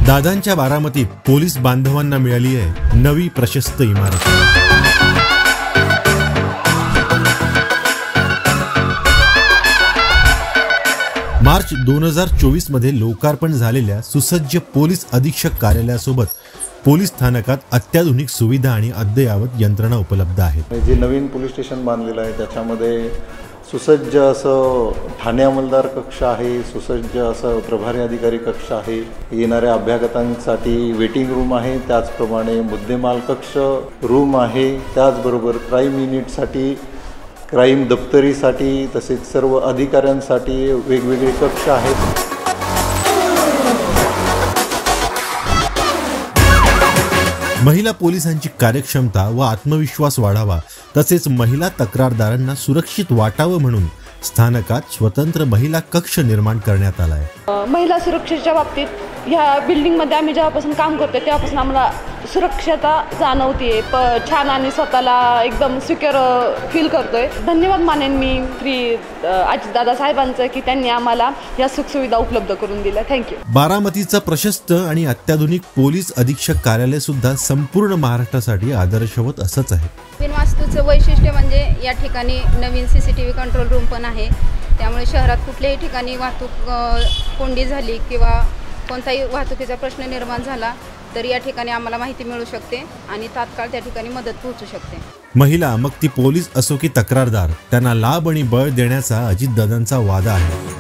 दादांच्या बारामतीत पोलीस बांधवांना मिळाली आहे नवी प्रशस्त इमारत। मार्च 2024 मध्ये लोकार्पण झालेल्या सुसज्ज पोलीस अधीक्षक कार्यालयासोबत पोलीस स्थानकात अत्याधुनिक सुविधा आणि अद्ययावत यंत्रणा उपलब्ध आहेत। जे नवीन पोलीस स्टेशन बांधलेलं आहे त्याच्यामध्ये सुसज्ज असं ठाणे अंमलदार कक्ष आहे, सुसज्ज असं प्रभारी अधिकारी कक्ष आहे, येणाऱ्या अभ्यागतांसाठी वेटिंग रूम आहे, त्याचप्रमाणे मुद्देमाल कक्ष रूम आहे, त्याचबरोबर क्राईम युनिटसाठी क्राईम दप्तरीसाठी तसेच सर्व अधिकाऱ्यांसाठी वेगवेगळे कक्ष आहेत। महिला पोलिसांची कार्यक्षमता व आत्मविश्वास वाढावा तसेच महिला तक्रारदारांना सुरक्षित वाटावं म्हणून स्थानकात स्वतंत्र महिला कक्ष निर्माण करण्यात आला आहे। महिला सुरक्षेच्या बाबतीत ह्या बिल्डिंगमध्ये आम्ही जेव्हापासून काम करतोय तेव्हापासून आम्हाला सुरक्षता जाणवते, छान आणि स्वतःला एकदम सिक्युअर फील करतोय। धन्यवाद मानेन मी अजितदादा साहेबांचं की त्यांनी आम्हाला या सुखसुविधा उपलब्ध करून दिल्या। थँक्यू। बारामतीचं प्रशस्त आणि अत्याधुनिक पोलीस अधीक्षक कार्यालय सुद्धा संपूर्ण महाराष्ट्रासाठी आदर्शवत असंच आहे। नवीन वास्तूचं वैशिष्ट्य म्हणजे या ठिकाणी नवीन CCTV कंट्रोल रूम पण आहे, त्यामुळे शहरात कुठल्याही ठिकाणी वाहतूक कोंडी झाली किंवा कोणताही वाहतुकीचा प्रश्न निर्माण झाला तर या ठिकाणी आम्हाला माहिती मिळू शकते आणि तात्काळ त्या ठिकाणी मदत पोहोचू शकते। महिला मग ती पोलीस असो की तक्रारदार, त्यांना लाभ आणि बळ देण्याचा अजितदादांचा वादा आहे।